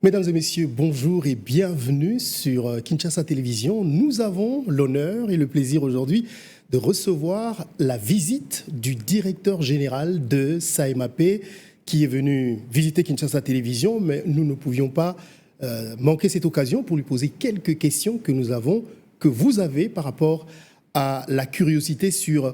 Mesdames et messieurs, bonjour et bienvenue sur Kinshasa Télévision. Nous avons l'honneur et le plaisir aujourd'hui de recevoir la visite du directeur général de SAEMAP qui est venu visiter Kinshasa Télévision, mais nous ne pouvions pas manquer cette occasion pour lui poser quelques questions que vous avez par rapport à la curiosité sur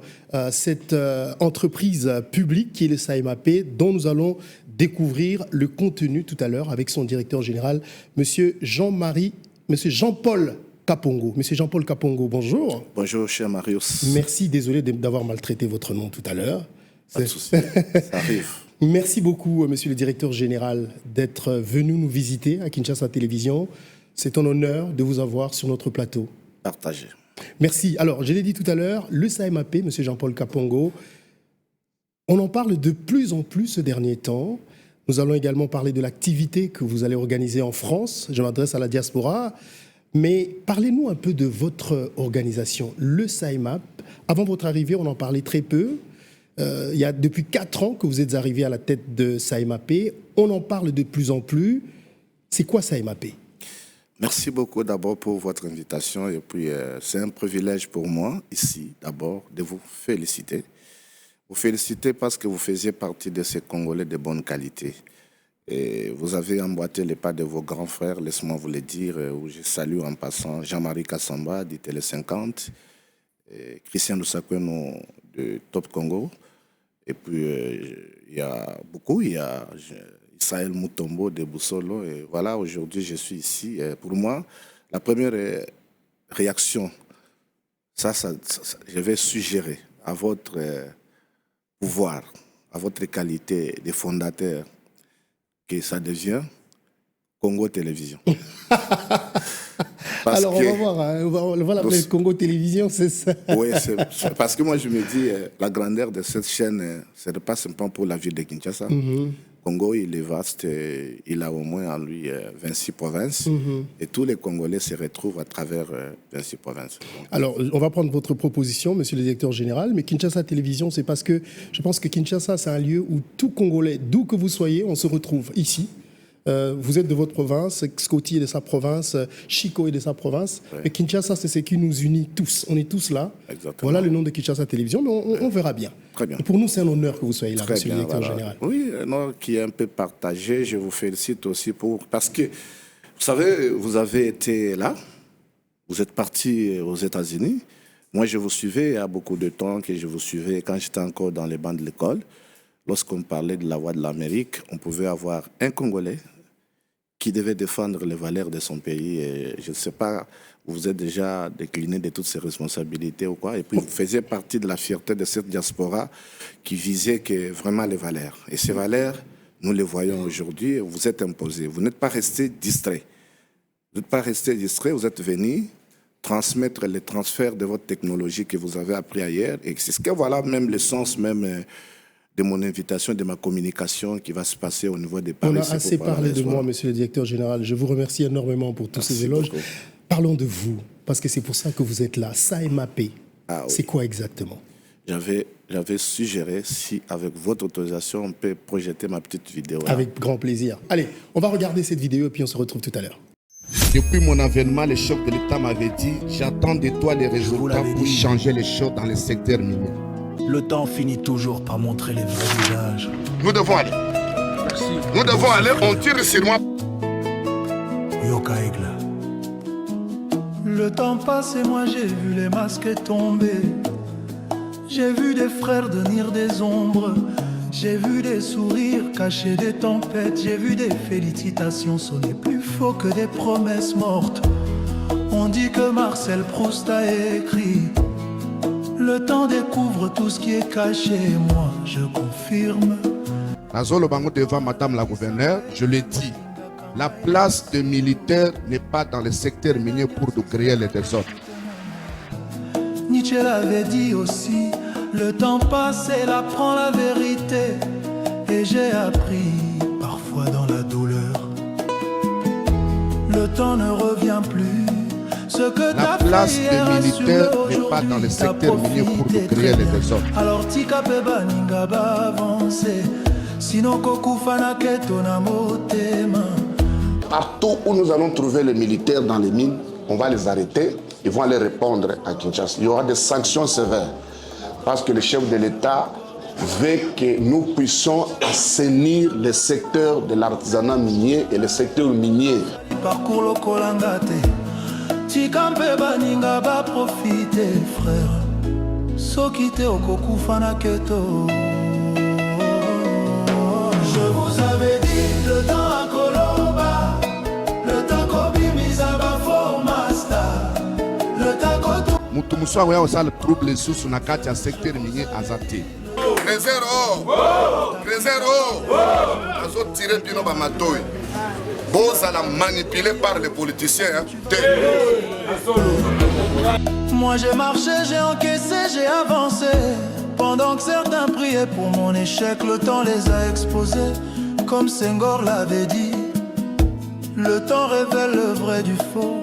cette entreprise publique qui est le SAEMAP, dont nous allons découvrir le contenu tout à l'heure avec son directeur général, Monsieur Jean-Paul Kapongo. Monsieur Jean-Paul Kapongo, bonjour. Bonjour, cher Marius. Merci, désolé d'avoir maltraité votre nom tout à l'heure. Pas de souci, ça arrive. Merci beaucoup, monsieur le directeur général, d'être venu nous visiter à Kinshasa Télévision. C'est un honneur de vous avoir sur notre plateau. Partagé. Merci. Alors, je l'ai dit tout à l'heure, le SAEMAP, monsieur Jean-Paul Kapongo, on en parle de plus en plus ce dernier temps. Nous allons également parler de l'activité que vous allez organiser en France. Je m'adresse à la diaspora. Mais parlez-nous un peu de votre organisation, le SAEMAP. Avant votre arrivée, on en parlait très peu. Il y a depuis 4 ans que vous êtes arrivé à la tête de SAEMAP. On en parle de plus en plus. C'est quoi SAEMAP ? Merci beaucoup d'abord pour votre invitation. Et puis, c'est un privilège pour moi, ici, d'abord, de vous féliciter. Vous féliciter parce que vous faisiez partie de ces Congolais de bonne qualité. Et vous avez emboîté les pas de vos grands frères, laisse-moi vous le dire, où je salue en passant Jean-Marie Kassamba, du Télé 50, et Christian Lusakweno de Top Congo. Et puis, il y a beaucoup, il y a Isaël Mutombo de Boussolo. Et voilà, aujourd'hui, je suis ici. Et pour moi, la première réaction, je vais suggérer à votre pouvoir, à votre qualité de fondateur, que ça devient Congo Télévision. Alors, on va voir, on va l'appeler Congo Télévision, c'est ça? Oui, parce que moi, je me dis, la grandeur de cette chaîne, ce n'est pas simplement pour la ville de Kinshasa. Congo, il est vaste, il a au moins en lui 26 provinces, et tous les Congolais se retrouvent à travers 26 provinces. Donc, alors, on va prendre votre proposition, monsieur le directeur général, mais Kinshasa Télévision, c'est parce que je pense que Kinshasa, c'est un lieu où tout Congolais, d'où que vous soyez, on se retrouve ici. Vous êtes de votre province, Scotty est de sa province, Chico est de sa province, ouais. Et Kinshasa, c'est ce qui nous unit tous. On est tous là. Exactement. Voilà le nom de Kinshasa Télévision, mais on verra bien. Très bien. Et pour nous, c'est un honneur que vous soyez là, très monsieur bien, le directeur voilà. général. Oui, non, qui est un peu partagé. Je vous félicite aussi parce que, vous savez, vous avez été là, vous êtes parti aux États-Unis. Moi, je vous suivais il y a beaucoup de temps que je vous suivais quand j'étais encore dans les bancs de l'école. Lorsqu'on parlait de la voix de l'Amérique, on pouvait avoir un Congolais qui devait défendre les valeurs de son pays. Et je ne sais pas, vous êtes déjà décliné de toutes ces responsabilités ou quoi. Et puis, vous faisiez partie de la fierté de cette diaspora qui visait que vraiment les valeurs. Et ces valeurs, nous les voyons aujourd'hui, vous êtes imposés. Vous n'êtes pas resté distrait. Vous n'êtes pas resté distrait, vous êtes venu transmettre les transferts de votre technologie que vous avez appris ailleurs. Et c'est ce que voilà même le sens même de mon invitation, de ma communication qui va se passer au niveau des Paris. On a assez parlé de moi, monsieur le directeur général. Je vous remercie énormément pour tous ces éloges. Beaucoup. Parlons de vous, parce que c'est pour ça que vous êtes là. SAEMAP, c'est quoi exactement? J'avais suggéré, si avec votre autorisation, on peut projeter ma petite vidéo. Là. Avec grand plaisir. Allez, on va regarder cette vidéo et puis on se retrouve tout à l'heure. Depuis mon avènement, le chef de l'État m'avait dit « J'attends de toi les résultats pour changer les choses dans le secteur minier. » Le temps finit toujours par montrer les vrais visages. Nous devons aller. Merci. Nous devons aller, on tire sur moi. Yoka Egla. Le temps passe et moi j'ai vu les masques tomber. J'ai vu des frères devenir des ombres. J'ai vu des sourires cacher des tempêtes. J'ai vu des félicitations sonner plus faux que des promesses mortes. On dit que Marcel Proust a écrit: le temps découvre tout ce qui est caché, moi je confirme. Nazolo Bango devant madame la gouverneure, je l'ai dit, la place des militaires n'est pas dans le secteur minier pour nous créer les désordres. Nietzsche l'avait dit aussi, le temps passe et il apprend la vérité. Et j'ai appris, parfois dans la douleur, le temps ne revient plus. La place des militaires n'est pas dans le secteur minier pour nous créer les désordres. Alors tika pe baninga ba avancer, sinon kokufa na keto na motema. Partout où nous allons trouver les militaires dans les mines, on va les arrêter, ils vont aller répondre à Kinshasa. Il y aura des sanctions sévères parce que le chef de l'État veut que nous puissions assainir les secteurs de l'artisanat minier et les secteurs miniers. Parcours le kolangate, tikampe baninga ba profiter frère. Sokite okokufana keto. Je vous avais dit le temps à Koloba, le temps kobimisa ba formasta, le temps koto. Mutu muswa ya osala trouble sous na kati ya secteur minier azate. Réserve, azo tirer bino ba matoy. Bozala manipulé par les politiciens. Moi j'ai marché, j'ai encaissé, j'ai avancé. Pendant que certains priaient pour mon échec, le temps les a exposés. Comme Senghor l'avait dit, le temps révèle le vrai du faux.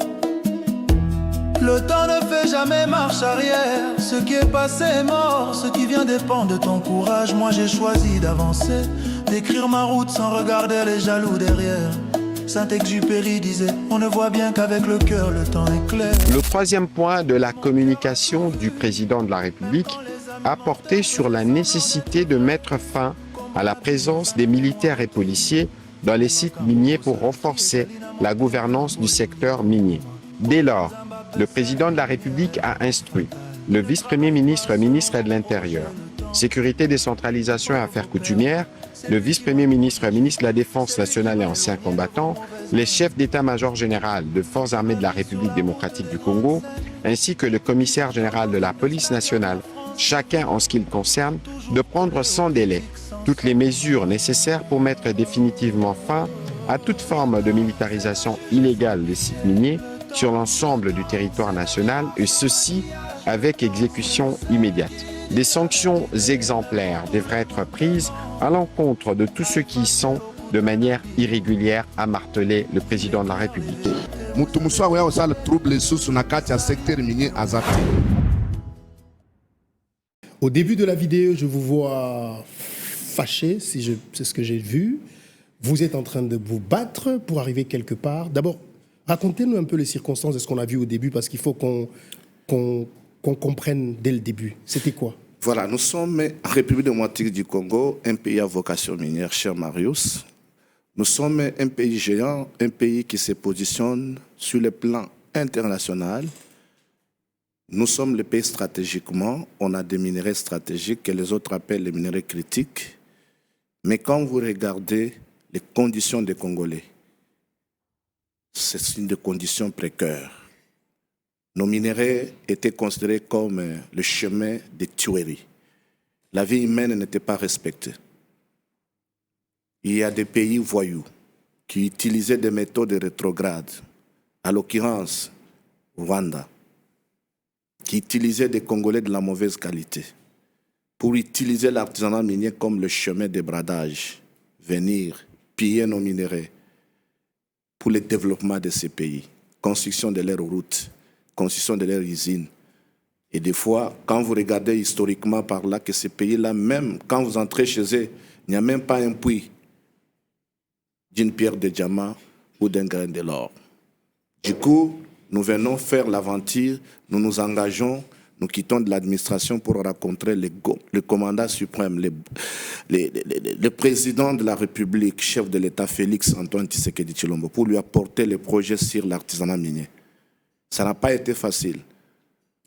Le temps ne fait jamais marche arrière. Ce qui est passé est mort, ce qui vient dépend de ton courage. Moi j'ai choisi d'avancer, d'écrire ma route sans regarder les jaloux derrière. Saint-Exupéry disait, on ne voit bien qu'avec le cœur le temps est clair. Le troisième point de la communication du président de la République a porté sur la nécessité de mettre fin à la présence des militaires et policiers dans les sites miniers pour renforcer la gouvernance du secteur minier. Dès lors, le président de la République a instruit le vice-premier ministre, ministre de l'Intérieur, Sécurité, décentralisation et affaires coutumières, le vice-premier ministre, ministre de la Défense nationale et anciens combattants, les chefs d'état-major général de forces armées de la République démocratique du Congo, ainsi que le commissaire général de la police nationale, chacun en ce qui le concerne, de prendre sans délai toutes les mesures nécessaires pour mettre définitivement fin à toute forme de militarisation illégale des sites miniers sur l'ensemble du territoire national, et ceci avec exécution immédiate. Des sanctions exemplaires devraient être prises à l'encontre de tous ceux qui y sont de manière irrégulière, a martelé le président de la République. Au début de la vidéo, je vous vois fâché, c'est ce que j'ai vu. Vous êtes en train de vous battre pour arriver quelque part. D'abord, racontez-nous un peu les circonstances de ce qu'on a vu au début, parce qu'il faut qu'on comprenne dès le début. C'était quoi? Voilà, nous sommes en République démocratique du Congo, un pays à vocation minière, cher Marius. Nous sommes un pays géant, un pays qui se positionne sur le plan international. Nous sommes le pays stratégiquement, on a des minerais stratégiques que les autres appellent les minerais critiques. Mais quand vous regardez les conditions des Congolais, c'est une des conditions précaires. Nos minerais étaient considérés comme le chemin des tueries. La vie humaine n'était pas respectée. Il y a des pays voyous qui utilisaient des méthodes rétrogrades, à l'occurrence Rwanda, qui utilisaient des Congolais de la mauvaise qualité pour utiliser l'artisanat minier comme le chemin de bradage, venir piller nos minerais pour le développement de ces pays, construction de leurs routes, construction de leurs usines. Et des fois, quand vous regardez historiquement par là que ces pays-là, même quand vous entrez chez eux, il n'y a même pas un puits d'une pierre de diamant ou d'un grain de l'or. Du coup, nous venons faire l'aventure, nous nous engageons, nous quittons de l'administration pour rencontrer le commandant suprême, le président de la République, chef de l'État Félix Antoine Tshisekedi Tshilombo, pour lui apporter les projets sur l'artisanat minier. Ça n'a pas été facile.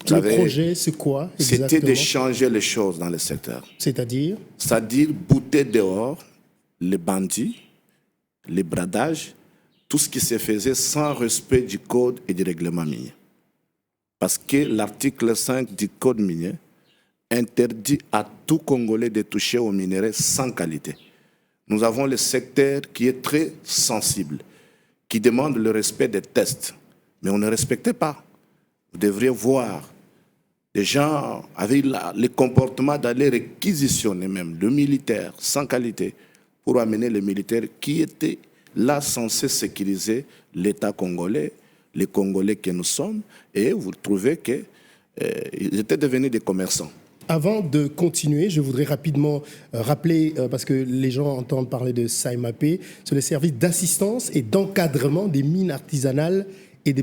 Le projet, c'est quoi exactement? C'était de changer les choses dans le secteur. C'est-à-dire? C'est-à-dire bouter dehors les bandits, les bradages, tout ce qui se faisait sans respect du code et du règlement minier. Parce que l'article 5 du code minier interdit à tout Congolais de toucher aux minerais sans qualité. Nous avons le secteur qui est très sensible, qui demande le respect des tests. Mais on ne respectait pas. Vous devriez voir des gens avec le comportement d'aller réquisitionner même le militaire sans qualité pour amener les militaires qui étaient là censés sécuriser l'État congolais, les Congolais que nous sommes, et vous trouvez qu'ils étaient devenus des commerçants. Avant de continuer, je voudrais rapidement rappeler, parce que les gens entendent parler de SAIMAP, sur les services d'assistance et d'encadrement des mines artisanales et de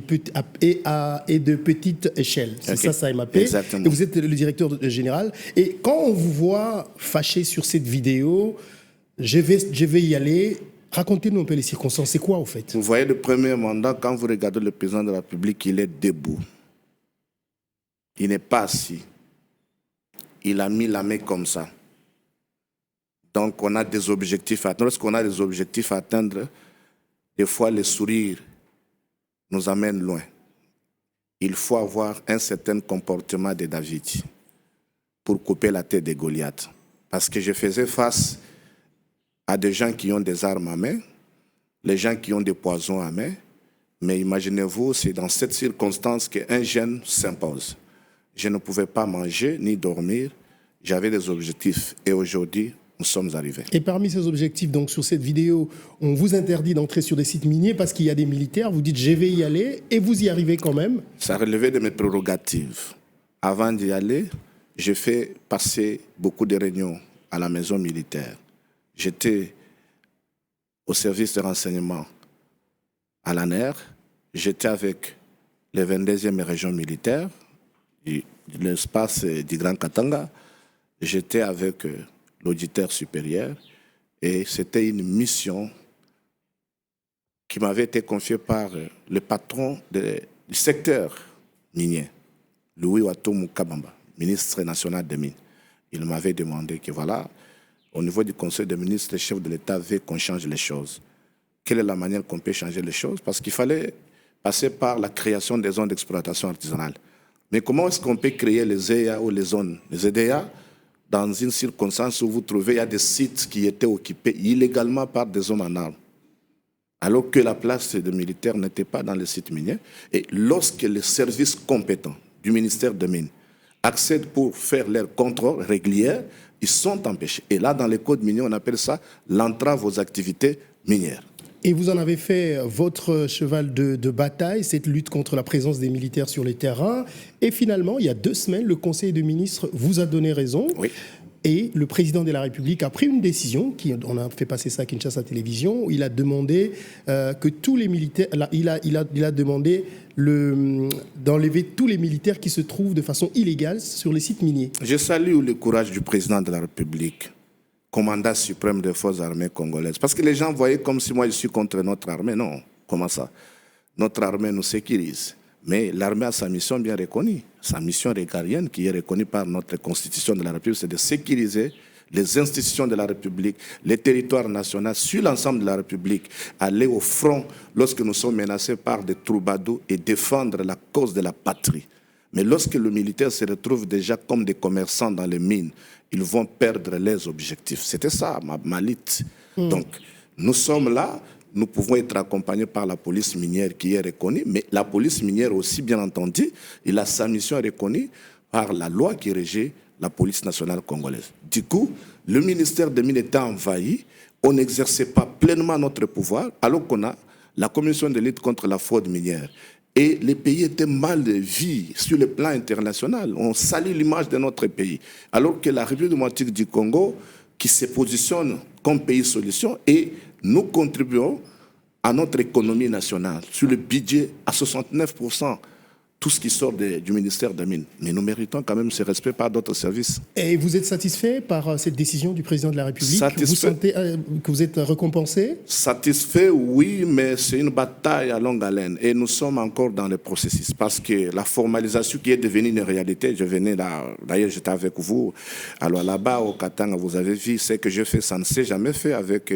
petite échelle. C'est ça, SAIMAP. Exactement. Et vous êtes le directeur général. Et quand on vous voit fâché sur cette vidéo, je vais y aller. Racontez-nous un peu les circonstances. C'est quoi, au fait? Vous voyez, le premier mandat, quand vous regardez le président de la République, il est debout. Il n'est pas assis. Il a mis la main comme ça. Donc, on a des objectifs à atteindre. Lorsqu'on a des objectifs à atteindre, des fois, le sourire nous amène loin. Il faut avoir un certain comportement de David pour couper la tête de Goliath. Parce que je faisais face à des gens qui ont des armes à main, les gens qui ont des poisons à main. Mais imaginez-vous, c'est dans cette circonstance qu'un jeune s'impose. Je ne pouvais pas manger ni dormir. J'avais des objectifs. Et aujourd'hui, nous sommes arrivés. Et parmi ces objectifs, donc sur cette vidéo, on vous interdit d'entrer sur des sites miniers parce qu'il y a des militaires. Vous dites, je vais y aller, et vous y arrivez quand même. Ça relevait de mes prérogatives. Avant d'y aller, j'ai fait passer beaucoup de réunions à la maison militaire. J'étais au service de renseignement à l'ANER. J'étais avec les 22e régions militaires, de l'espace du Grand Katanga. J'étais avec l'auditeur supérieur et c'était une mission qui m'avait été confiée par le patron du secteur minier, Louis Watomu Kabamba, ministre national des Mines. Il m'avait demandé que voilà, au niveau du Conseil des ministres, le chef de l'État veut qu'on change les choses. Quelle est la manière qu'on peut changer les choses? Parce qu'il fallait passer par la création des zones d'exploitation artisanale. Mais comment est-ce qu'on peut créer les EDA ou les zones? Les EDA, dans une circonstance où vous trouvez, il y a des sites qui étaient occupés illégalement par des hommes en armes, alors que la place des militaires n'était pas dans les sites miniers. Et lorsque les services compétents du ministère des Mines accèdent pour faire leur contrôle régulier, ils sont empêchés. Et là, dans les codes miniers, on appelle ça l'entrave aux activités minières. Et vous en avez fait votre cheval de bataille, cette lutte contre la présence des militaires sur les terrains. Et finalement, il y a 2 semaines, le Conseil des ministres vous a donné raison. Oui. Et le président de la République a pris une décision, on a fait passer ça à Kinshasa Télévision, où il a demandé que tous les militaires, il a demandé d'enlever tous les militaires qui se trouvent de façon illégale sur les sites miniers. Je salue le courage du président de la République, commandant suprême des forces armées congolaises. Parce que les gens voyaient comme si moi je suis contre notre armée. Non, comment ça? Notre armée nous sécurise. Mais l'armée a sa mission bien reconnue. Sa mission régalienne qui est reconnue par notre constitution de la République, c'est de sécuriser les institutions de la République, les territoires nationaux sur l'ensemble de la République, aller au front lorsque nous sommes menacés par des troubadours et défendre la cause de la patrie. Mais lorsque le militaire se retrouve déjà comme des commerçants dans les mines, ils vont perdre les objectifs. C'était ça, ma lutte. Donc, nous sommes là, nous pouvons être accompagnés par la police minière qui est reconnue, mais la police minière aussi, bien entendu, il a sa mission reconnue par la loi qui régit la police nationale congolaise. Du coup, le ministère des Mines était envahi, on n'exerçait pas pleinement notre pouvoir, alors qu'on a la commission de lutte contre la fraude minière. Et les pays étaient mal vus sur le plan international. On salit l'image de notre pays. Alors que la République démocratique du Congo, qui se positionne comme pays solution, et nous contribuons à notre économie nationale, sur le budget à 69%, tout ce qui sort du ministère des Mines. Mais nous méritons quand même ce respect par d'autres services. Et vous êtes satisfait par cette décision du président de la République? Vous sentez que vous êtes récompensé? Satisfait, oui, mais c'est une bataille à longue haleine. Et nous sommes encore dans le processus. Parce que la formalisation qui est devenue une réalité, je venais là, d'ailleurs j'étais avec vous, alors là-bas au Katanga, vous avez vu, ce que je fais, ça ne s'est jamais fait avec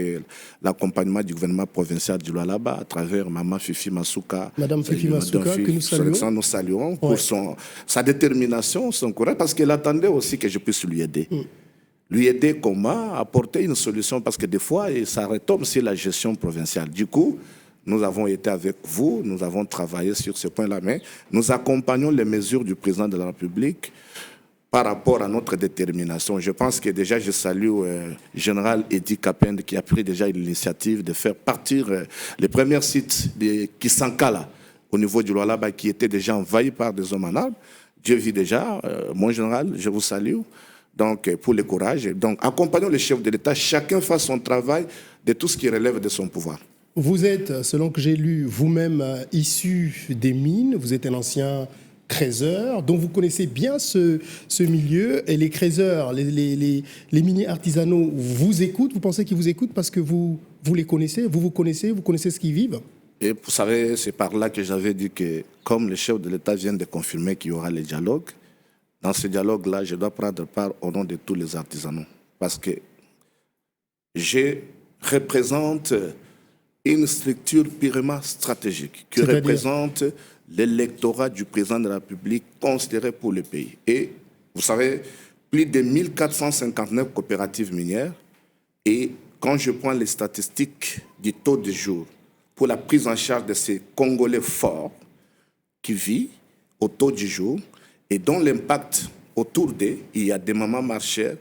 l'accompagnement du gouvernement provincial du Lualaba, à travers Maman Fifi Masuka. Madame Fifi Masuka, que nous saluons. Nous saluons pour sa détermination, son courage, parce qu'elle attendait aussi que je puisse lui aider. Lui aider comment? Apporter une solution, parce que des fois, ça retombe sur la gestion provinciale. Du coup, nous avons été avec vous, nous avons travaillé sur ce point-là, mais nous accompagnons les mesures du président de la République par rapport à notre détermination. Je pense que déjà, je salue le général Edi Kapende qui a pris déjà l'initiative de faire partir les premiers sites de Kisankala, au niveau du Lualaba, qui était déjà envahi par des hommes en armes. Je vis déjà, mon général, je vous salue. Donc, pour le courage. Donc, accompagnons le chef de l'État, chacun fasse son travail de tout ce qui relève de son pouvoir. Vous êtes, selon que j'ai lu, vous-même issu des mines, vous êtes un ancien crézeur, donc vous connaissez bien ce milieu, et les crézeurs, les miniers artisanaux vous écoutent, vous pensez qu'ils vous écoutent parce que vous les connaissez, vous connaissez ce qu'ils vivent? Et vous savez, c'est par là que j'avais dit que, comme le chef de l'État vient de confirmer qu'il y aura le dialogue, dans ce dialogue-là, je dois prendre part au nom de tous les artisanaux. Parce que je représente une structure purement stratégique qui représente l'électorat du président de la République considéré pour le pays. Et vous savez, plus de 1459 coopératives minières. Et quand je prends les statistiques du taux de jour pour la prise en charge de ces Congolais forts qui vivent au taux du jour et dont l'impact autour d'eux, il y a des mamans marchères,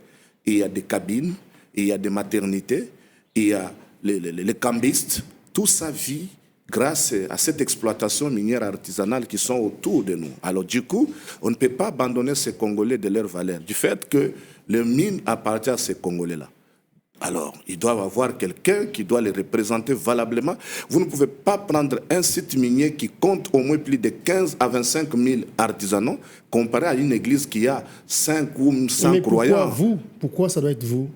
il y a des cabines, il y a des maternités, il y a les cambistes, tout ça vit grâce à cette exploitation minière artisanale qui sont autour de nous. Alors du coup, on ne peut pas abandonner ces Congolais de leur valeur, du fait que le mine appartient à ces Congolais-là. Alors, ils doivent avoir quelqu'un qui doit les représenter valablement. Vous ne pouvez pas prendre un site minier qui compte au moins plus de 15 à 25 000 artisanaux comparé à une église qui a 5 ou 100 croyants. Pourquoi ça doit être vous?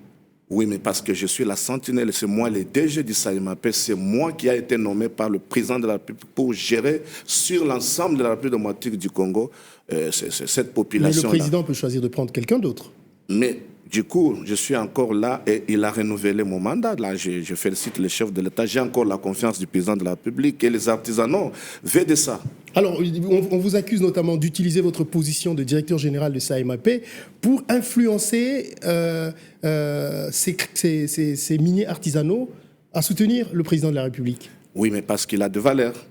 Oui, mais parce que je suis la sentinelle, c'est moi le DG du SAEMAP, c'est moi qui a été nommé par le président de la République pour gérer sur l'ensemble de la République démocratique du Congo cette population-là. Mais le président peut choisir de prendre quelqu'un d'autre. Mais du coup, je suis encore là et il a renouvelé mon mandat. Là, je félicite le chef de l'État. J'ai encore la confiance du président de la République et les artisanaux veulent de ça. Alors, on vous accuse notamment d'utiliser votre position de directeur général de SAEMAP pour influencer ces miniers artisanaux à soutenir le président de la République. Oui, mais parce qu'il a de valeurs.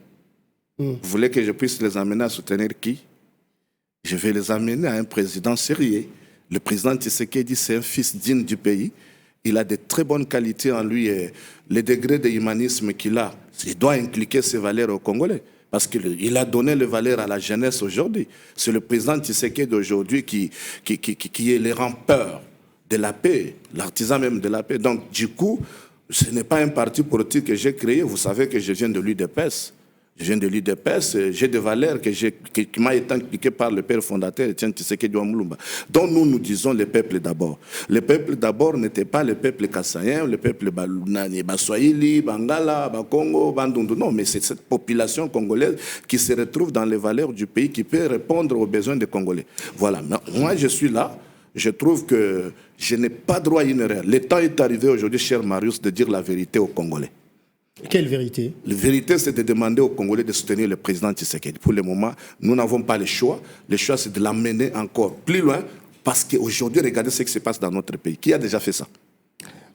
Vous voulez que je puisse les amener à soutenir qui? Je vais les amener à un président sérieux. Le président Tshisekedi, c'est un fils digne du pays. Il a de très bonnes qualités en lui et le degré d'humanisme qu'il a, il doit inculquer ses valeurs aux Congolais. Parce qu'il a donné les valeurs à la jeunesse aujourd'hui. C'est le président Tshisekedi d'aujourd'hui qui est le rampeur de la paix, l'artisan même de la paix. Donc, du coup, ce n'est pas un parti politique que j'ai créé. Vous savez que je viens de l'UDPS. Je viens de l'UDPS, j'ai des valeurs qui m'a été inculquées par le père fondateur, Etienne Tshisekedi Mulumba. Donc nous disons le peuple d'abord. Le peuple d'abord n'était pas le peuple kassaïen, le peuple Baswahili, Bangala, Bakongo, Bandundu. Non, mais c'est cette population congolaise qui se retrouve dans les valeurs du pays, qui peut répondre aux besoins des Congolais. Voilà, moi je suis là. Je trouve que je n'ai pas droit à une erreur. Le temps est arrivé aujourd'hui, cher Marius, de dire la vérité aux Congolais. Quelle vérité? La vérité, c'est de demander aux Congolais de soutenir le président Tshisekedi. Pour le moment, nous n'avons pas le choix. Le choix, c'est de l'amener encore plus loin, parce qu'aujourd'hui, regardez ce qui se passe dans notre pays. Qui a déjà fait ça?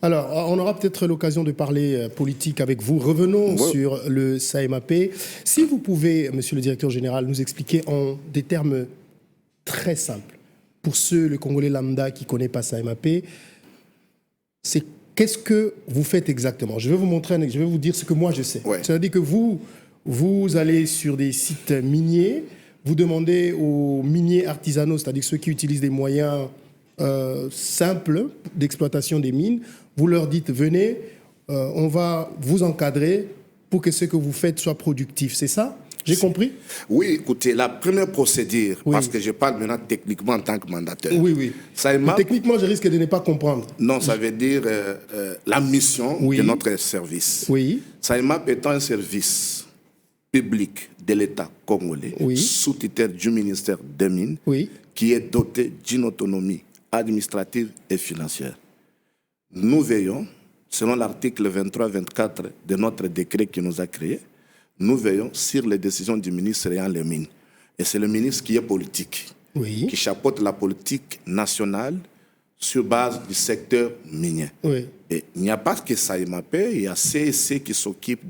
Alors, on aura peut-être l'occasion de parler politique avec vous. Revenons sur le SAEMAP. Si vous pouvez, monsieur le directeur général, nous expliquer en des termes très simples, pour le Congolais lambda qui ne connaît pas SAEMAP, c'est qu'est-ce que vous faites exactement? Je vais vous montrer, je vais vous dire ce que moi je sais. Ouais. C'est-à-dire que vous allez sur des sites miniers, vous demandez aux miniers artisanaux, c'est-à-dire ceux qui utilisent des moyens simples d'exploitation des mines, vous leur dites, venez, on va vous encadrer pour que ce que vous faites soit productif. C'est ça? J'ai compris? Oui, écoutez, la première procédure, parce que je parle maintenant techniquement en tant que mandataire. Oui. SAEMAP, techniquement, je risque de ne pas comprendre. Non, ça veut dire la mission de notre service. Oui. SAEMAP étant un service public de l'État congolais, sous tutelle du ministère des Mines, qui est doté d'une autonomie administrative et financière. Nous veillons, selon l'article 23-24 de notre décret qui nous a créés, nous veillons sur les décisions du ministre ayant les mines. Et c'est le ministre qui est politique, qui chapeaute la politique nationale sur base du secteur minier. Et il n'y a pas que SAEMAP, il y a CEC qui s'occupe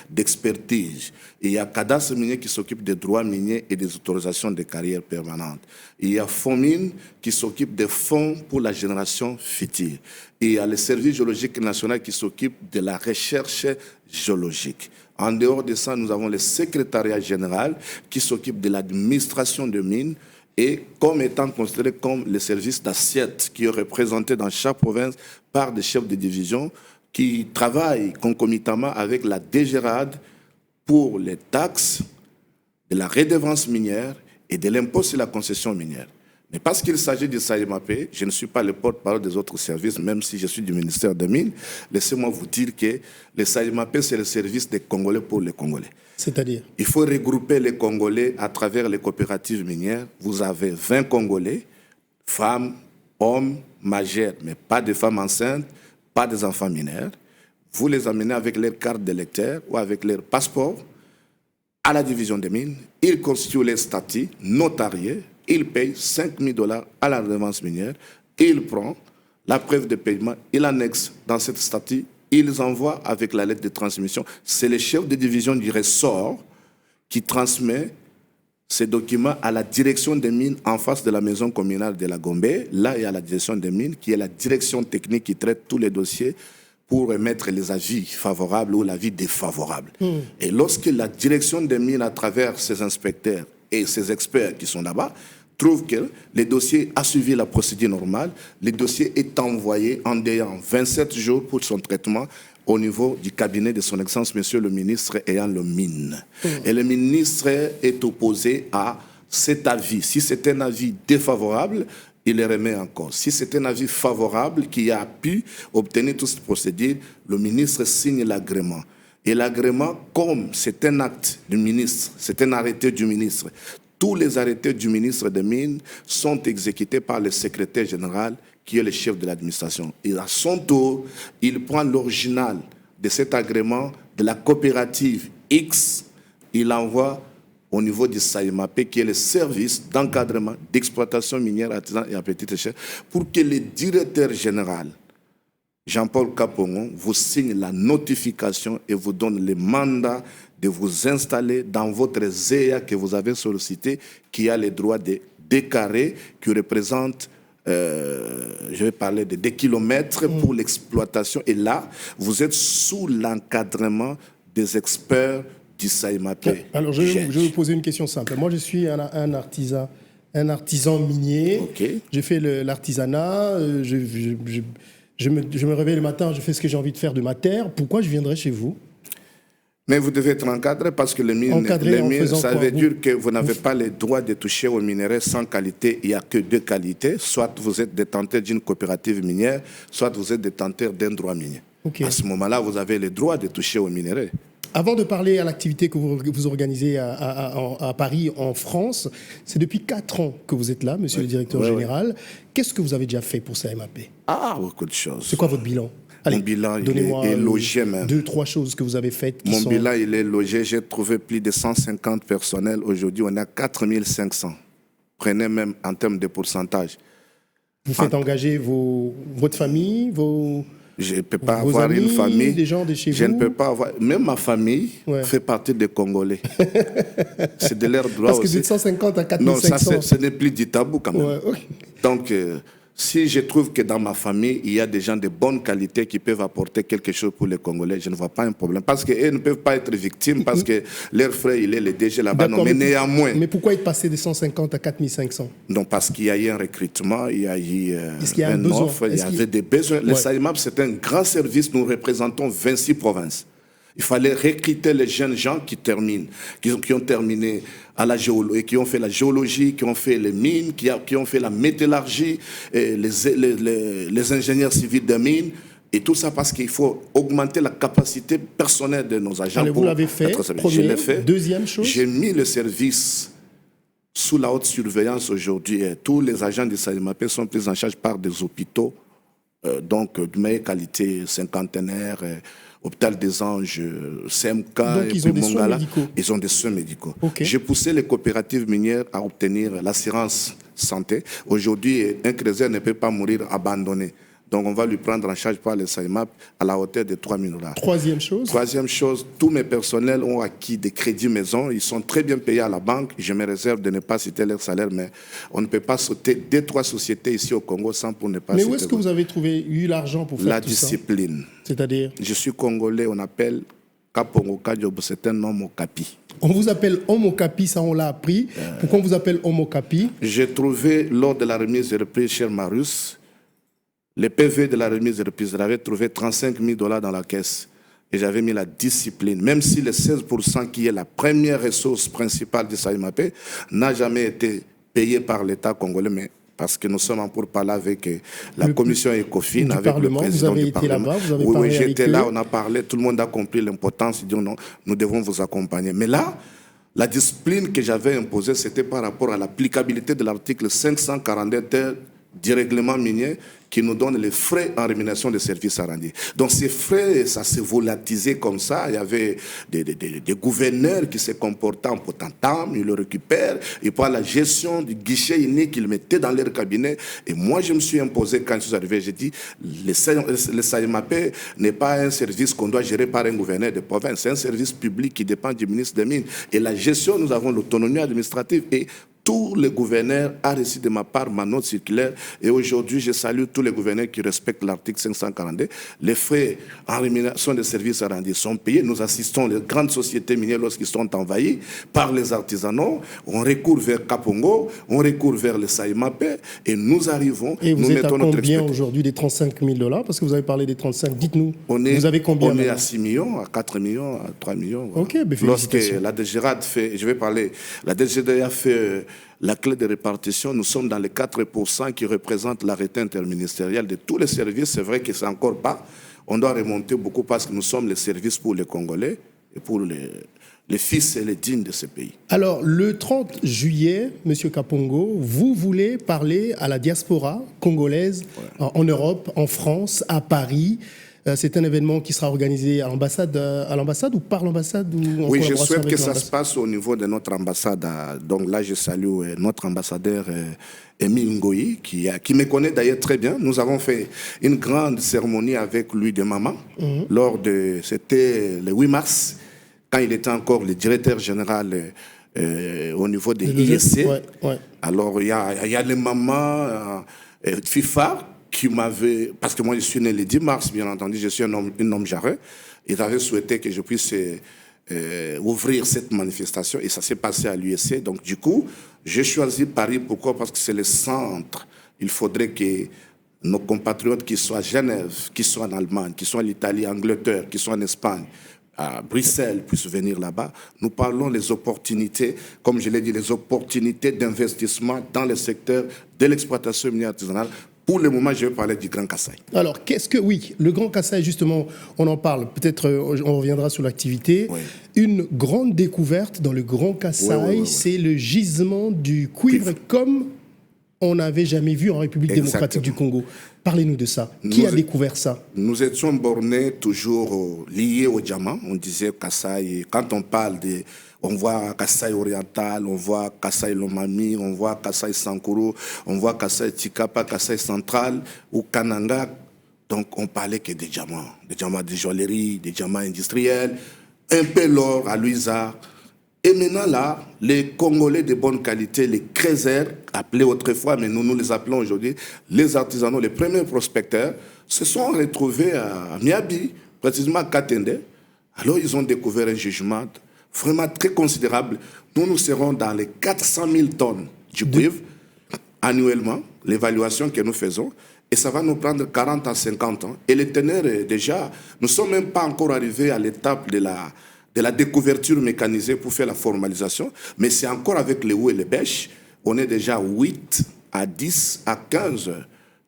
d'expertise. Il y a Cadastre minier qui s'occupe des droits miniers et des autorisations de carrière permanentes. Il y a FONMINE qui s'occupe des fonds pour la génération future. Et il y a le service géologique national qui s'occupe de la recherche géologique. En dehors de ça, nous avons le secrétariat général qui s'occupe de l'administration de mines et comme étant considérés comme les services d'assiette qui est représenté dans chaque province par des chefs de division qui travaillent concomitamment avec la DGRAD pour les taxes, de la redevance minière et de l'impôt sur la concession minière. Mais parce qu'il s'agit du SAEMAP, je ne suis pas le porte-parole des autres services, même si je suis du ministère des Mines. Laissez-moi vous dire que le SAEMAP, c'est le service des Congolais pour les Congolais. C'est-à-dire? Il faut regrouper les Congolais à travers les coopératives minières. Vous avez 20 Congolais, femmes, hommes, majeurs, mais pas de femmes enceintes, pas des enfants mineurs. Vous les amenez avec leur carte d'électeur ou avec leur passeport à la division des mines. Ils constituent les statuts notariés. Il paye $5 000 à la redevance minière, il prend la preuve de paiement, il annexe dans cette statut, ils envoient avec la lettre de transmission. C'est le chef de division du ressort qui transmet ces documents à la direction des mines en face de la maison communale de la Gombe. Là, il y a la direction des mines qui est la direction technique qui traite tous les dossiers pour émettre les avis favorables ou l'avis défavorable. Et lorsque la direction des mines, à travers ses inspecteurs et ses experts qui sont là-bas, trouve que le dossier a suivi la procédure normale, le dossier est envoyé en délai 27 jours pour son traitement au niveau du cabinet de son Excellence, Monsieur le ministre ayant le mine. Et le ministre est opposé à cet avis. Si c'est un avis défavorable, il le remet en cause. Si c'est un avis favorable qui a pu obtenir toute cette procédure, le ministre signe l'agrément. Et l'agrément, comme c'est un acte du ministre, c'est un arrêté du ministre, tous les arrêtés du ministre des Mines sont exécutés par le secrétaire général qui est le chef de l'administration. Et à son tour, il prend l'original de cet agrément de la coopérative X, il l'envoie au niveau du SAEMAP, qui est le service d'encadrement d'exploitation minière, artisan et à petite échelle, pour que le directeur général, Jean-Paul Kapongo, vous signe la notification et vous donne le mandat de vous installer dans votre ZEA que vous avez sollicité, qui a le droit de décarrer, qui représente, je vais parler de 2 kilomètres pour l'exploitation. Et là, vous êtes sous l'encadrement des experts du SAEMAP. Alors, je vais vous poser une question simple. Moi, je suis un artisan minier. Okay. J'ai fait l'artisanat. Je me réveille le matin, je fais ce que j'ai envie de faire de ma terre. Pourquoi je viendrais chez vous? Mais vous devez être encadré parce que les mines, ça veut dire que vous n'avez pas le droit de toucher aux minerais sans qualité. Il n'y a que 2 qualités. Soit vous êtes détenteur d'une coopérative minière, soit vous êtes détenteur d'un droit minier. Okay. À ce moment-là, vous avez le droit de toucher aux minerais. Avant de parler à l'activité que vous organisez à Paris, en France, c'est depuis 4 ans que vous êtes là, monsieur le directeur général. Qu'est-ce que vous avez déjà fait pour SAEMAP? Ah, beaucoup de choses. C'est quoi votre bilan? Allez, mon bilan, il est logé même. 2-3 choses que vous avez faites. Mon bilan, il est logé. J'ai trouvé plus de 150 personnels. Aujourd'hui, on a 4500. Prenez même en termes de pourcentage. Vous faites engager votre famille, Je ne peux pas avoir amis, une famille. Des gens de chez je vous. Ne peux pas avoir. Même ma famille fait partie des Congolais. C'est de leur droit. Parce que de 150 à 4500. Non, ça, ce n'est plus du tabou quand même. Okay. Donc, si je trouve que dans ma famille, il y a des gens de bonne qualité qui peuvent apporter quelque chose pour les Congolais, je ne vois pas un problème. Parce qu'eux ne peuvent pas être victimes, parce que leur frère, il est le DG là-bas. Non, mais néanmoins. Mais pourquoi être passé de 150 à 4500? Non, parce qu'il y a eu un recrutement, il y a eu un offre, il y avait des besoins. Le SAEMAP, c'est un grand service. Nous représentons 26 provinces. Il fallait recruter les jeunes gens qui terminent, qui ont terminé à la géologie, qui ont fait la géologie, qui ont fait les mines, qui ont fait la métallurgie, les ingénieurs civils de mines, et tout ça parce qu'il faut augmenter la capacité personnelle de nos agents. Allez, vous l'avez fait, je l'ai fait. Deuxième chose. J'ai mis le service sous la haute surveillance aujourd'hui. Tous les agents du SAEMAP sont pris en charge par des hôpitaux, donc de meilleure qualité, cinquantenaire, Hôpital des Anges, CMK, donc, et ils ont des Mongala, soins médicaux. Ils ont des soins médicaux. Okay. J'ai poussé les coopératives minières à obtenir l'assurance santé. Aujourd'hui, un Crésaire ne peut pas mourir abandonné. Donc, on va lui prendre en charge par le SAEMAP à la hauteur de 3 000 $. Troisième chose, tous mes personnels ont acquis des crédits maison. Ils sont très bien payés à la banque. Je me réserve de ne pas citer leur salaire, mais on ne peut pas sauter 2-3 sociétés ici au Congo sans pour ne pas citer. Mais où est-ce que vous avez eu l'argent pour faire la tout ça? La discipline. C'est-à-dire? Je suis congolais, on appelle Kapongo Kadjob, c'est un homme au capi. On vous appelle Homme Okapi, ça on l'a appris. Pourquoi on vous appelle Homme Okapi? J'ai trouvé, lors de la remise et reprise, cher Marius, les PV de la remise et reprise, j'avais trouvé 35 000 $ dans la caisse. Et j'avais mis la discipline. Même si les 16% qui est la première ressource principale du SAIMAP n'a jamais été payé par l'État congolais, mais parce que nous sommes en pourparlers avec la commission ECOFIN, avec le président du Parlement. Oui, j'étais là, on a parlé, tout le monde a compris l'importance, il dit non, nous devons vous accompagner. Mais là, la discipline que j'avais imposée, c'était par rapport à l'applicabilité de l'article 541 du règlement minier qui nous donne les frais en rémunération des services rendus. Donc ces frais, ça s'est volatilisé comme ça. Il y avait des gouverneurs qui se comportaient en potentam, ils le récupèrent, et par la gestion du guichet unique, ils le mettaient dans leur cabinet. Et moi, je me suis imposé, quand je suis arrivé, j'ai dit, le SAIMAP n'est pas un service qu'on doit gérer par un gouverneur de province, c'est un service public qui dépend du ministre des Mines. Et la gestion, nous avons l'autonomie administrative. Et tous les gouverneurs ont reçu de ma part ma note circulaire. Et aujourd'hui, je salue tous les gouverneurs qui respectent l'article 542. Les frais en rémunération des services rendus sont payés. Nous assistons les grandes sociétés minières lorsqu'ils sont envahis par les artisanaux. On recourt vers Kapongo, on recourt vers le SAIMAP et nous arrivons. Et vous nous êtes à mettons combien aujourd'hui des 35 000 $? Parce que vous avez parlé des 35. Dites-nous, vous avez combien? On est à 6 millions, à 4 millions, à 3 millions. Voilà. Ok, mais lorsque félicitations. la DGRAD fait, je vais parler, la DGRAD fait la clé de répartition, nous sommes dans les 4% qui représentent l'arrêté interministériel de tous les services. C'est vrai que c'est encore pas. On doit remonter beaucoup parce que nous sommes les services pour les Congolais et pour les fils et les dignes de ce pays. Alors, le 30 juillet, M. Kapongo, vous voulez parler à la diaspora congolaise en Europe, en France, à Paris. C'est un événement qui sera organisé à l'ambassade ou par l'ambassade? Oui, je souhaite que ça se passe au niveau de notre ambassade. Donc là, je salue notre ambassadeur Émile Ngoyi, qui me connaît d'ailleurs très bien. Nous avons fait une grande cérémonie avec lui de maman. C'était le 8 mars, quand il était encore le directeur général au niveau des ISC. Alors, il y a les mamans FIFA, qui m'avait, parce que moi je suis né le 10 mars, bien entendu, je suis un homme jarret, ils avaient souhaité que je puisse ouvrir cette manifestation et ça s'est passé à l'USC. Donc du coup, j'ai choisi Paris. Pourquoi? Parce que c'est le centre. Il faudrait que nos compatriotes qui soient à Genève, qui soient en Allemagne, qui soient en Italie, en Angleterre, qui soient en Espagne, à Bruxelles, puissent venir là-bas. Nous parlons des opportunités, comme je l'ai dit, les opportunités d'investissement dans le secteur de l'exploitation minière artisanale. Pour le moment, je vais parler du Grand Kassai. Alors, oui, le Grand Kassai, justement, on en parle. Peut-être on reviendra sur l'activité. Oui. Une grande découverte dans le Grand Kassai, c'est le gisement du cuivre comme on n'avait jamais vu en République démocratique du Congo. Parlez-nous de ça. Qui a découvert ça? Nous étions bornés toujours liés au diamant. On disait Kassai. Quand on parle de... On voit Kassai oriental, on voit Kassai Lomami, on voit Kassai Sankuru, on voit Kassai Tikapa, Kassai central ou Kananga. Donc on parlait que des diamants de joaillerie, des diamants industriels, un peu l'or à Luisa. Et maintenant là, les Congolais de bonne qualité, les Crézers, appelés autrefois, mais nous les appelons aujourd'hui, les artisanaux, les premiers prospecteurs, se sont retrouvés à Miabi, précisément à Katende. Alors ils ont découvert un jugement vraiment très considérable. Nous serons dans les 400 000 tonnes du cuivre annuellement, l'évaluation que nous faisons, et ça va nous prendre 40 à 50 ans. Et les teneurs, déjà, nous ne sommes même pas encore arrivés à l'étape de la découverture mécanisée pour faire la formalisation, mais c'est encore avec les houes et les bêches, on est déjà à 8 à 10 à 15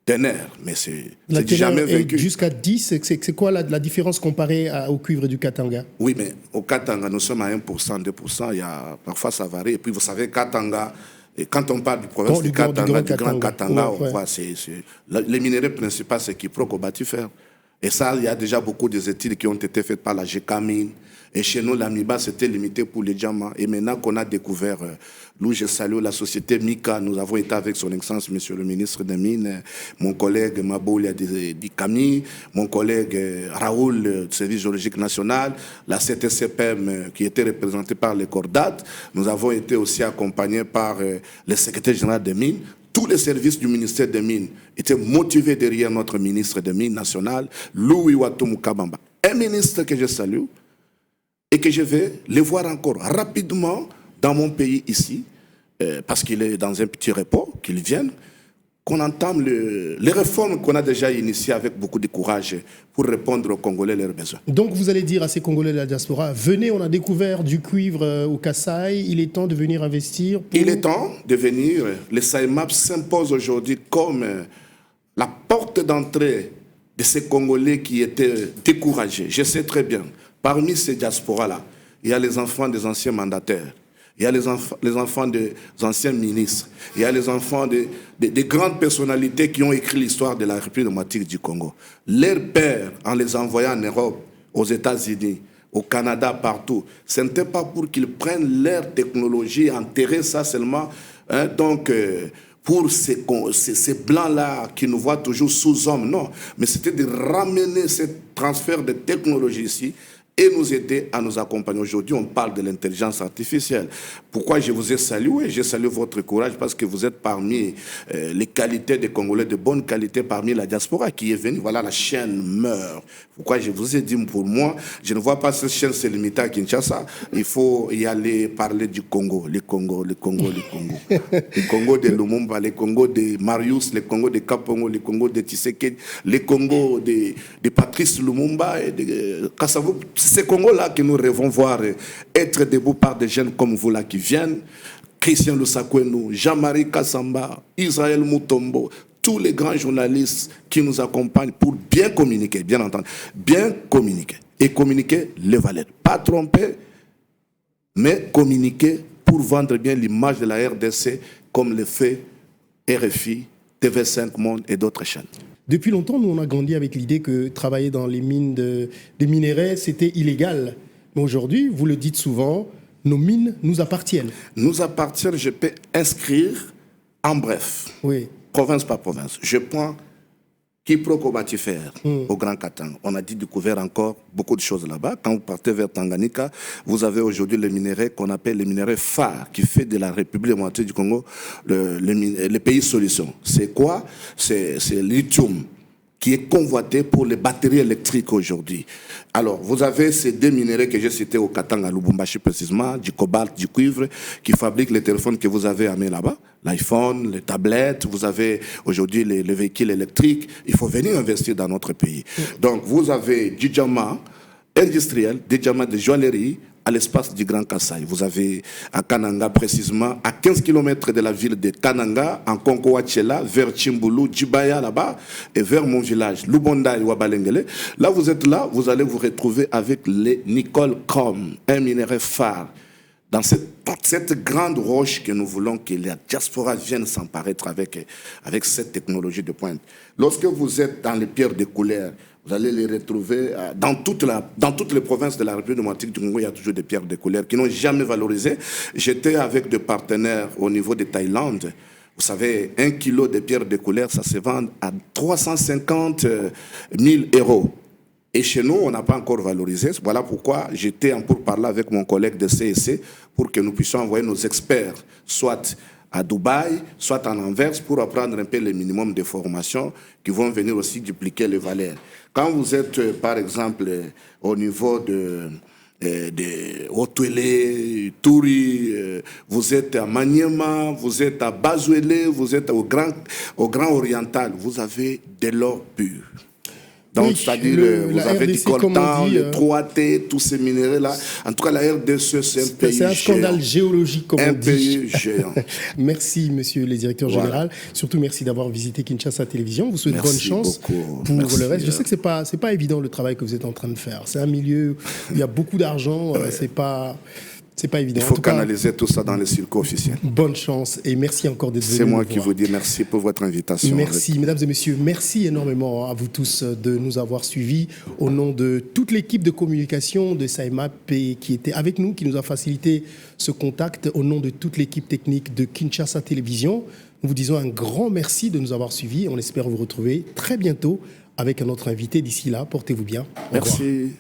teneurs, mais c'est jamais vaincu. Jusqu'à 10, c'est quoi la différence comparée au cuivre du Katanga? Oui, mais au Katanga, nous sommes à 1%, 2%, parfois ça varie. Et puis vous savez, Katanga, et quand on parle du province du Katanga, du Grand Katanga, on voit, les minéraux principaux, c'est Kiproko Batifère. Et ça, il y a déjà beaucoup d'études qui ont été faites par la GECAMINE. Et chez nous, l'AMIBA, c'était limité pour les diamants. Et maintenant qu'on a découvert, nous, je salue la société Mika. Nous avons été avec son Excellence, Monsieur le ministre des Mines, mon collègue Maboulia Dikami, mon collègue Raoul du Service géologique national, la CTCPM qui était représentée par les Cordat. Nous avons été aussi accompagnés par le secrétaire général des Mines. Tous les services du ministère des Mines étaient motivés derrière notre ministre des Mines national, Louis Watomu Kabamba. Un ministre que je salue, et que je vais les voir encore rapidement dans mon pays ici, parce qu'il est dans un petit repos, qu'ils viennent, qu'on entame les réformes qu'on a déjà initiées avec beaucoup de courage pour répondre aux Congolais leurs besoins. Donc vous allez dire à ces Congolais de la diaspora, venez, on a découvert du cuivre au Kasaï, il est temps de venir investir. Il est temps de venir. Le SAEMAP s'impose aujourd'hui comme la porte d'entrée de ces Congolais qui étaient découragés. Je sais très bien, parmi ces diasporas-là, il y a les enfants des anciens mandataires. Il y a les enfants des anciens ministres. Il y a les enfants des grandes personnalités qui ont écrit l'histoire de la République démocratique du Congo. Leurs pères, en les envoyant en Europe, aux États-Unis, au Canada, partout, ce n'était pas pour qu'ils prennent leur technologie, enterrer ça seulement. Hein, pour ces blancs-là qui nous voient toujours sous-hommes, non. Mais c'était de ramener ce transfert de technologie ici et nous aider à nous accompagner. Aujourd'hui, on parle de l'intelligence artificielle. Pourquoi je vous ai salué? Je salue votre courage parce que vous êtes parmi les qualités des Congolais, de bonne qualité parmi la diaspora qui est venue. Voilà, la chaîne meurt. Pourquoi je vous ai dit, pour moi, je ne vois pas cette chaîne se limiter à Kinshasa. Il faut y aller parler du Congo. Le Congo. Le Congo de Lumumba, le Congo de Marius, le Congo de Kapongo, le Congo de Tshisekedi, le Congo de Patrice Lumumba et de Kassavou. Ces Congos-là que nous rêvons voir être debout par des jeunes comme vous là qui viennent, Christian Lusakwenou, Jean-Marie Kassamba, Israël Mutombo, tous les grands journalistes qui nous accompagnent pour bien communiquer, bien entendre, bien communiquer. Et communiquer les valeurs. Pas tromper, mais communiquer pour vendre bien l'image de la RDC comme le fait RFI, TV5 Monde et d'autres chaînes. Depuis longtemps, nous, on a grandi avec l'idée que travailler dans les mines des minerais, c'était illégal. Mais aujourd'hui, vous le dites souvent, nos mines nous appartiennent. Nous appartiennent, je peux inscrire en bref, oui. Province par province. Je prends Kiproko Batifère au Grand Katanga. On a découvert encore beaucoup de choses là-bas. Quand vous partez vers Tanganyika, vous avez aujourd'hui les minéraux qu'on appelle les minéraux phares qui fait de la République démocratique du Congo le pays solution. C'est quoi? C'est le lithium qui est convoité pour les batteries électriques aujourd'hui. Alors, vous avez ces deux minéraux que j'ai cités au Katanga, à Lubumbashi précisément, du cobalt, du cuivre, qui fabriquent les téléphones que vous avez amenés là-bas, l'iPhone, les tablettes, vous avez aujourd'hui les véhicules électriques. Il faut venir investir dans notre pays. Donc, vous avez du diamant industriel, des diamants de joaillerie, à l'espace du Grand Kasaï. Vous avez à Kananga précisément, à 15 km de la ville de Kananga, en Konko-Wachela, vers Chimbulu, Djibaya là-bas, et vers mon village, Lubonda et Wabalengele. Là, vous êtes là, vous allez vous retrouver avec les nickel chrome, un minerai phare. Dans cette grande roche que nous voulons que la diaspora vienne s'emparer avec cette technologie de pointe. Lorsque vous êtes dans les pierres de couleur, vous allez les retrouver dans toutes les provinces de la République démocratique du Congo. Il y a toujours des pierres de couleur qui n'ont jamais valorisé. J'étais avec des partenaires au niveau de Thaïlande. Vous savez, 1 kilo de pierres de couleur, ça se vend à 350 000 €. Et chez nous, on n'a pas encore valorisé. Voilà pourquoi j'étais en pourparlers avec mon collègue de CEC pour que nous puissions envoyer nos experts, soit à Dubaï, soit en Anvers, pour apprendre un peu le minimum de formation qui vont venir aussi dupliquer les valeurs. Quand vous êtes, par exemple, au niveau de Otuele, Touri, vous êtes à Maniema, vous êtes à Bazuele, vous êtes au Grand Oriental, vous avez de l'or pur. Donc, oui, c'est-à-dire, vous avez RDC, du coltan, le 3T, tous ces minéraux-là. En tout cas, la RDC, c'est un pays géant. C'est un scandale géologique, comme on dit. Un pays géant. Merci, monsieur le directeur général. Surtout, merci d'avoir visité Kinshasa Télévision. Vous souhaite bonne chance pour le reste. Je sais que c'est pas évident le travail que vous êtes en train de faire. C'est un milieu où il y a beaucoup d'argent. C'est pas évident. Il faut canaliser tout ça dans les circuits officiels. Bonne chance et merci encore d'être venu. C'est moi qui vous dis merci pour votre invitation. Merci, mesdames et messieurs. Merci énormément à vous tous de nous avoir suivis. Au nom de toute l'équipe de communication de SAEMAP qui était avec nous, qui nous a facilité ce contact, au nom de toute l'équipe technique de Kinshasa Télévision, nous vous disons un grand merci de nous avoir suivis. On espère vous retrouver très bientôt avec un autre invité. D'ici là, portez-vous bien. Merci.